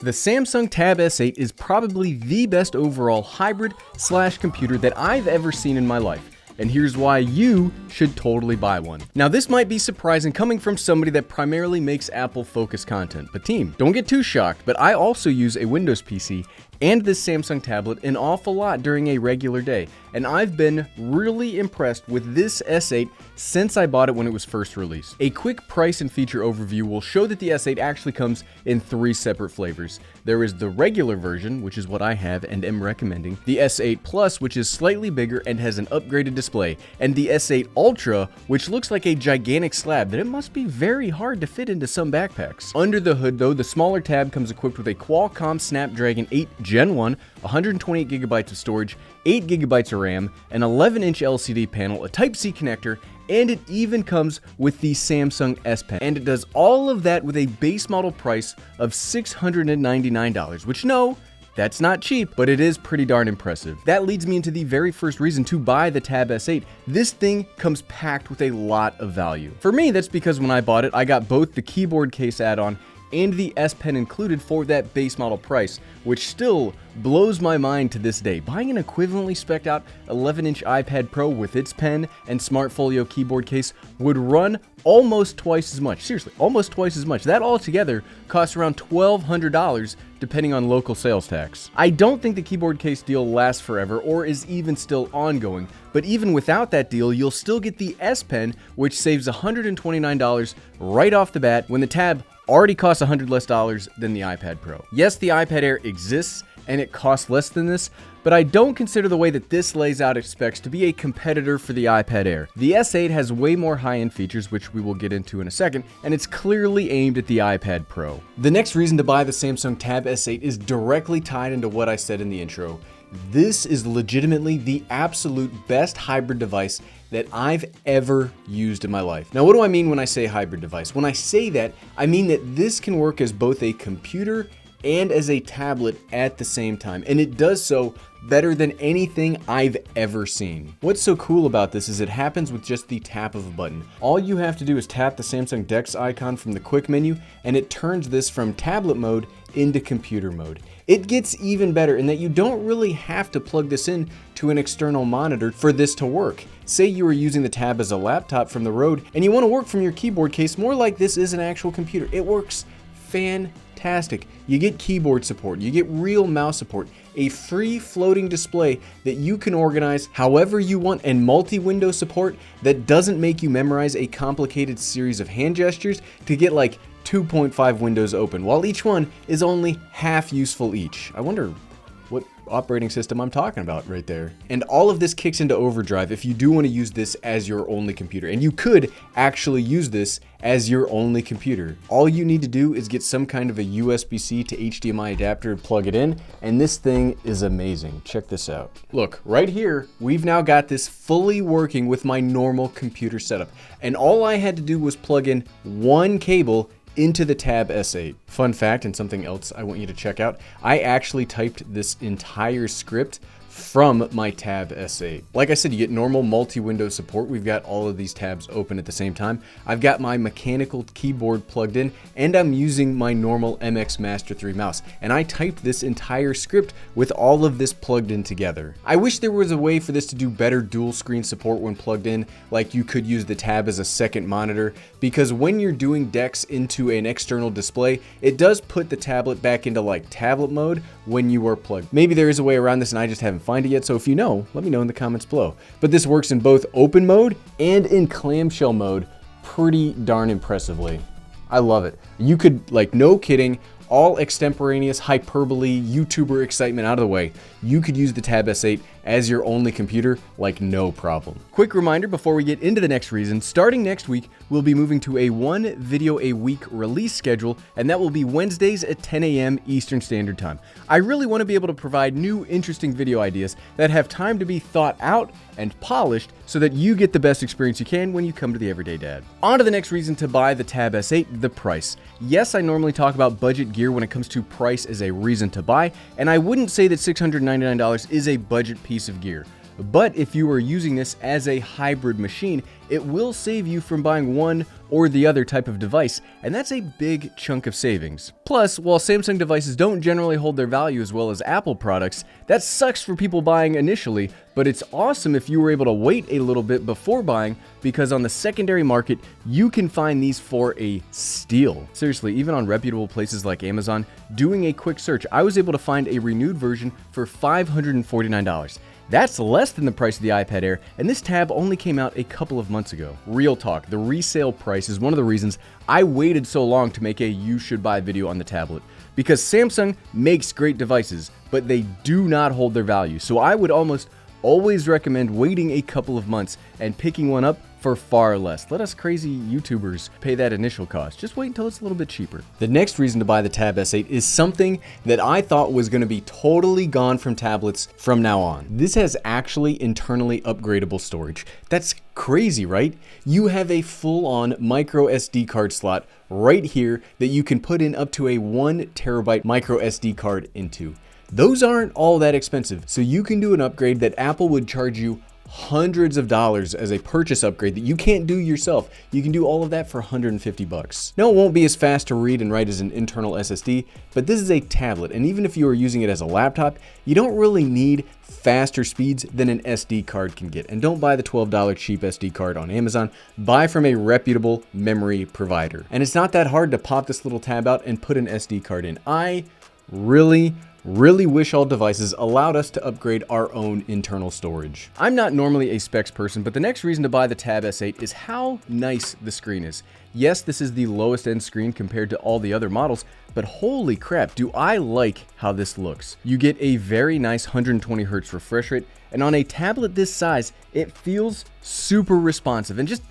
The Samsung Tab S8 is probably the best overall hybrid / computer that I've ever seen in my life. And here's why you should totally buy one. Now, this might be surprising coming from somebody that primarily makes Apple-focused content, but team, don't get too shocked, but I also use a Windows PC and this Samsung tablet an awful lot during a regular day, and I've been really impressed with this S8 since I bought it when it was first released. A quick price and feature overview will show that the S8 actually comes in 3 separate flavors. There is the regular version, which is what I have and am recommending, the S8 Plus, which is slightly bigger and has an upgraded display, and the S8 Ultra, which looks like a gigantic slab that it must be very hard to fit into some backpacks. Under the hood though, the smaller tab comes equipped with a Qualcomm Snapdragon 8 Gen 1, 128GB of storage, 8GB of RAM, an 11-inch LCD panel, a Type-C connector, and it even comes with the Samsung S Pen. And it does all of that with a base model price of $699, which no, that's not cheap, but it is pretty darn impressive. That leads me into the very first reason to buy the Tab S8. This thing comes packed with a lot of value. For me, that's because when I bought it, I got both the keyboard case add-on and the S Pen included for that base model price, which still blows my mind to this day. Buying an equivalently spec'd out 11-inch iPad Pro with its pen and Smart Folio keyboard case would run almost twice as much. Seriously, almost twice as much. That altogether costs around $1,200 depending on local sales tax. I don't think the keyboard case deal lasts forever or is even still ongoing, but even without that deal, you'll still get the S Pen, which saves $129 right off the bat when the Tab already costs $100 less than the iPad Pro. Yes, the iPad Air exists and it costs less than this, but I don't consider the way that this lays out its specs to be a competitor for the iPad Air. The S8 has way more high-end features, which we will get into in a second, and it's clearly aimed at the iPad Pro. The next reason to buy the Samsung Tab S8 is directly tied into what I said in the intro. This is legitimately the absolute best hybrid device that I've ever used in my life. Now, what do I mean when I say hybrid device? When I say that, I mean that this can work as both a computer and as a tablet at the same time, and it does so better than anything I've ever seen. What's so cool about this is it happens with just the tap of a button. All you have to do is tap the Samsung DeX icon from the quick menu, and it turns this from tablet mode into computer mode. It gets even better in that you don't really have to plug this in to an external monitor for this to work. Say you were using the Tab as a laptop from the road and you want to work from your keyboard case more like this is an actual computer. It works fantastic. You get keyboard support, you get real mouse support, a free floating display that you can organize however you want, and multi-window support that doesn't make you memorize a complicated series of hand gestures to get like 2.5 windows open, while each one is only half useful each. I wonder what operating system I'm talking about right there. And all of this kicks into overdrive if you do want to use this as your only computer. And you could actually use this as your only computer. All you need to do is get some kind of a USB-C to HDMI adapter and plug it in, and this thing is amazing. Check this out. Look, right here, we've now got this fully working with my normal computer setup. And all I had to do was plug in one cable into the Tab S8. Fun fact, and something else I want you to check out, I actually typed this entire script from my Tab S8. Like I said, you get normal multi-window support. We've got all of these tabs open at the same time. I've got my mechanical keyboard plugged in, and I'm using my normal MX Master 3 mouse. And I typed this entire script with all of this plugged in together. I wish there was a way for this to do better dual screen support when plugged in, like you could use the Tab as a second monitor, because when you're doing DeX into an external display, it does put the tablet back into like tablet mode when you are plugged. Maybe there is a way around this and I just haven't find it yet, so if you know, let me know in the comments below. But this works in both open mode and in clamshell mode pretty darn impressively. I love it. You could, like, no kidding, all extemporaneous hyperbole YouTuber excitement out of the way, you could use the Tab S8 as your only computer like no problem. Quick reminder before we get into the next reason, starting next week, we'll be moving to a 1 video a week release schedule, and that will be Wednesdays at 10 a.m. Eastern Standard Time. I really want to be able to provide new, interesting video ideas that have time to be thought out and polished so that you get the best experience you can when you come to the Everyday Dad. On to the next reason to buy the Tab S8, the price. Yes, I normally talk about budget gear when it comes to price as a reason to buy, and I wouldn't say that $699 is a budget piece of gear. But if you are using this as a hybrid machine, it will save you from buying one or the other type of device, and that's a big chunk of savings. Plus, while Samsung devices don't generally hold their value as well as Apple products, that sucks for people buying initially, but it's awesome if you were able to wait a little bit before buying, because on the secondary market, you can find these for a steal. Seriously, even on reputable places like Amazon, doing a quick search, I was able to find a renewed version for $549. That's less than the price of the iPad Air, and this tab only came out a couple of months ago. Real talk, the resale price is one of the reasons I waited so long to make a you should buy video on the tablet. Because Samsung makes great devices, but they do not hold their value. So I would almost always recommend waiting a couple of months and picking one up for far less. Let us crazy YouTubers pay that initial cost. Just wait until it's a little bit cheaper. The next reason to buy the Tab S8 is something that I thought was going to be totally gone from tablets from now on. This has actually internally upgradable storage. That's crazy, right? You have a full-on micro SD card slot right here that you can put in up to a 1 terabyte micro SD card into. Those aren't all that expensive, so you can do an upgrade that Apple would charge you hundreds of dollars as a purchase upgrade that you can't do yourself. You can do all of that for 150 bucks. Now, it won't be as fast to read and write as an internal SSD, but this is a tablet, and even if you are using it as a laptop, you don't really need faster speeds than an SD card can get. And don't buy the $12 cheap SD card on Amazon. Buy from a reputable memory provider. And it's not that hard to pop this little tab out and put an SD card in. I really wish all devices allowed us to upgrade our own internal storage. I'm not normally a specs person, but the next reason to buy the Tab S8 is how nice the screen is. Yes, this is the lowest end screen compared to all the other models, but holy crap, do I like how this looks. You get a very nice 120 Hz refresh rate, and on a tablet this size, it feels super responsive and just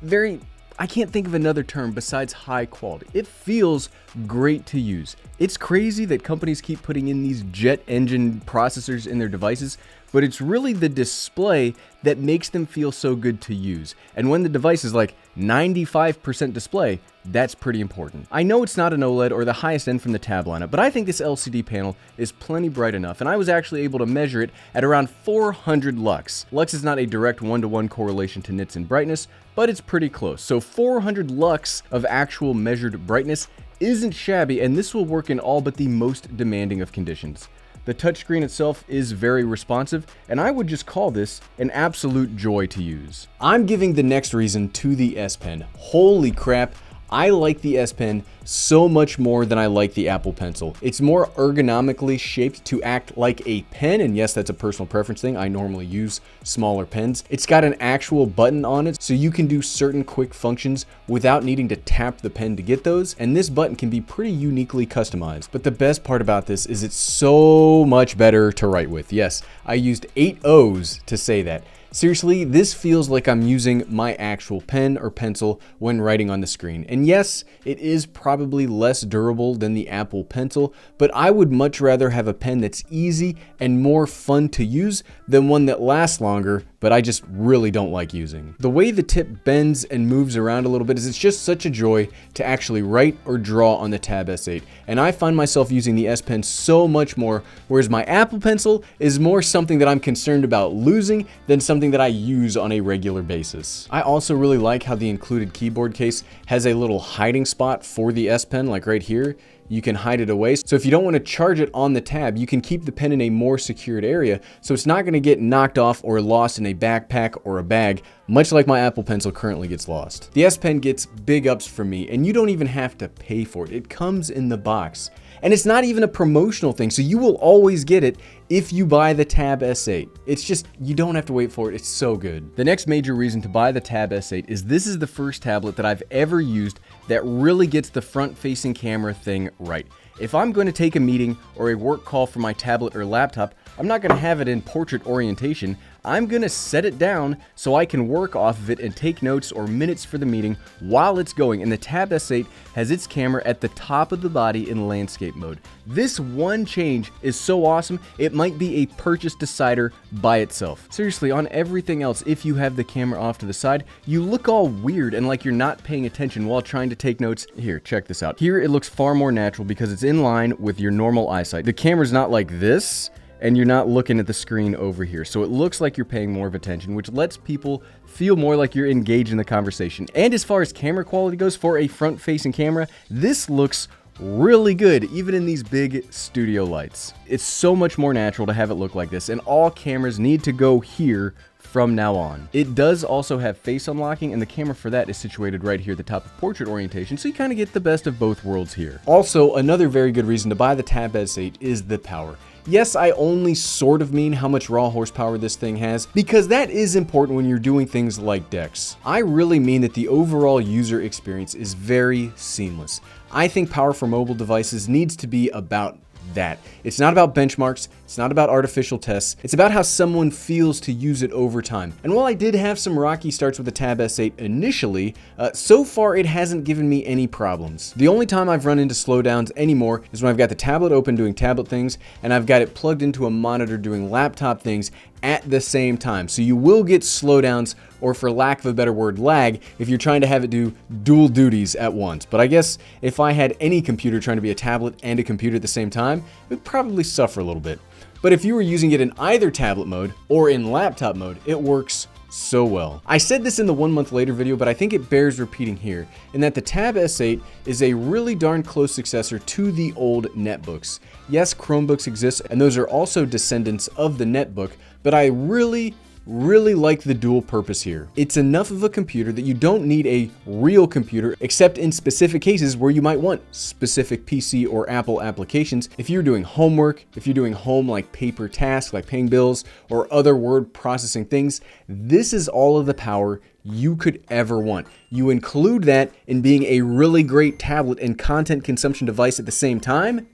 very, I can't think of another term besides high quality. It feels great to use. It's crazy that companies keep putting in these jet engine processors in their devices, but it's really the display that makes them feel so good to use. And when the device is like 95% display, that's pretty important. I know it's not an OLED or the highest end from the Tab lineup, but I think this LCD panel is plenty bright enough, and I was actually able to measure it at around 400 lux. Lux is not a direct one-to-one correlation to nits and brightness, but it's pretty close. So 400 lux of actual measured brightness isn't shabby, and this will work in all but the most demanding of conditions. The touchscreen itself is very responsive, and I would just call this an absolute joy to use. I'm giving the next reason to the S Pen. Holy crap, I like the S Pen so much more than I like the Apple Pencil. It's more ergonomically shaped to act like a pen, and yes, that's a personal preference thing. I normally use smaller pens. It's got an actual button on it, so you can do certain quick functions without needing to tap the pen to get those, and this button can be pretty uniquely customized. But the best part about this is it's so much better to write with. Yes, I used 8 O's to say that. Seriously, this feels like I'm using my actual pen or pencil when writing on the screen. And yes, it is probably less durable than the Apple Pencil, but I would much rather have a pen that's easy and more fun to use than one that lasts longer, but I just really don't like using. The way the tip bends and moves around a little bit is it's just such a joy to actually write or draw on the Tab S8. And I find myself using the S Pen so much more, whereas my Apple Pencil is more something that I'm concerned about losing than something that I use on a regular basis. I also really like how the included keyboard case has a little hiding spot for the S Pen, like right here. You can hide it away. So if you don't want to charge it on the tab, you can keep the pen in a more secured area, so it's not going to get knocked off or lost in a backpack or a bag, much like my Apple Pencil currently gets lost. The S Pen gets big ups from me, and you don't even have to pay for it. It comes in the box. And it's not even a promotional thing, so you will always get it if you buy the Tab S8. It's just, you don't have to wait for it. It's so good. The next major reason to buy the Tab S8 is this is the first tablet that I've ever used that really gets the front-facing camera thing right. If I'm going to take a meeting or a work call from my tablet or laptop, I'm not going to have it in portrait orientation. I'm going to set it down so I can work off of it and take notes or minutes for the meeting while it's going. And the Tab S8 has its camera at the top of the body in landscape mode. This one change is so awesome, it might be a purchase decider by itself. Seriously, on everything else, if you have the camera off to the side, you look all weird and like you're not paying attention while trying to take notes. Here, check this out. Here it looks far more natural because it's in line with your normal eyesight. The camera's not like this, and you're not looking at the screen over here. So it looks like you're paying more of attention, which lets people feel more like you're engaged in the conversation. And as far as camera quality goes, for a front-facing camera, this looks really good, even in these big studio lights. It's so much more natural to have it look like this, and all cameras need to go here from now on. It does also have face unlocking, and the camera for that is situated right here at the top of portrait orientation, so you kind of get the best of both worlds here. Also, another very good reason to buy the Tab S8 is the power. Yes, I only sort of mean how much raw horsepower this thing has, because that is important when you're doing things like decks. I really mean that the overall user experience is very seamless. I think power for mobile devices needs to be about that. It's not about benchmarks, it's not about artificial tests, it's about how someone feels to use it over time. And while I did have some rocky starts with the Tab S8 initially, so far it hasn't given me any problems. The only time I've run into slowdowns anymore is when I've got the tablet open doing tablet things, and I've got it plugged into a monitor doing laptop things at the same time. So you will get slowdowns, or for lack of a better word, lag, if you're trying to have it do dual duties at once. But I guess if I had any computer trying to be a tablet and a computer at the same time, it would probably suffer a little bit. But if you were using it in either tablet mode or in laptop mode, it works so well. I said this in the 1 month later video, but I think it bears repeating here, in that the Tab S8 is a really darn close successor to the old netbooks. Yes, Chromebooks exist, and those are also descendants of the netbook, but I really like the dual purpose here. It's enough of a computer that you don't need a real computer, except in specific cases where you might want specific PC or Apple applications. If you're doing homework, if you're doing home like paper tasks like paying bills or other word processing things, this is all of the power you could ever want. You include that in being a really great tablet and content consumption device at the same time,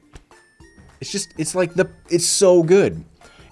it's so good.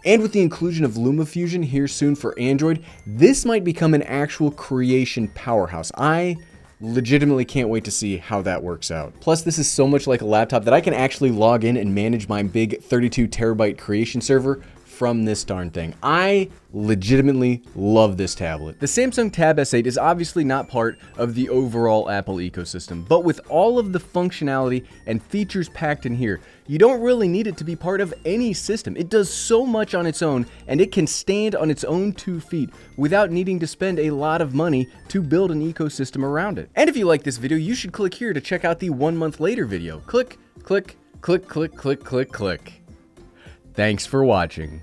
And with the inclusion of LumaFusion here soon for Android, this might become an actual creation powerhouse. I legitimately can't wait to see how that works out. Plus, this is so much like a laptop that I can actually log in and manage my big 32 terabyte creation server from this darn thing. I legitimately love this tablet. The Samsung Tab S8 is obviously not part of the overall Apple ecosystem, but with all of the functionality and features packed in here, you don't really need it to be part of any system. It does so much on its own, and it can stand on its own 2 feet without needing to spend a lot of money to build an ecosystem around it. And if you like this video, you should click here to check out the 1 month later video. Click, click, click, click, click, click, click. Thanks for watching.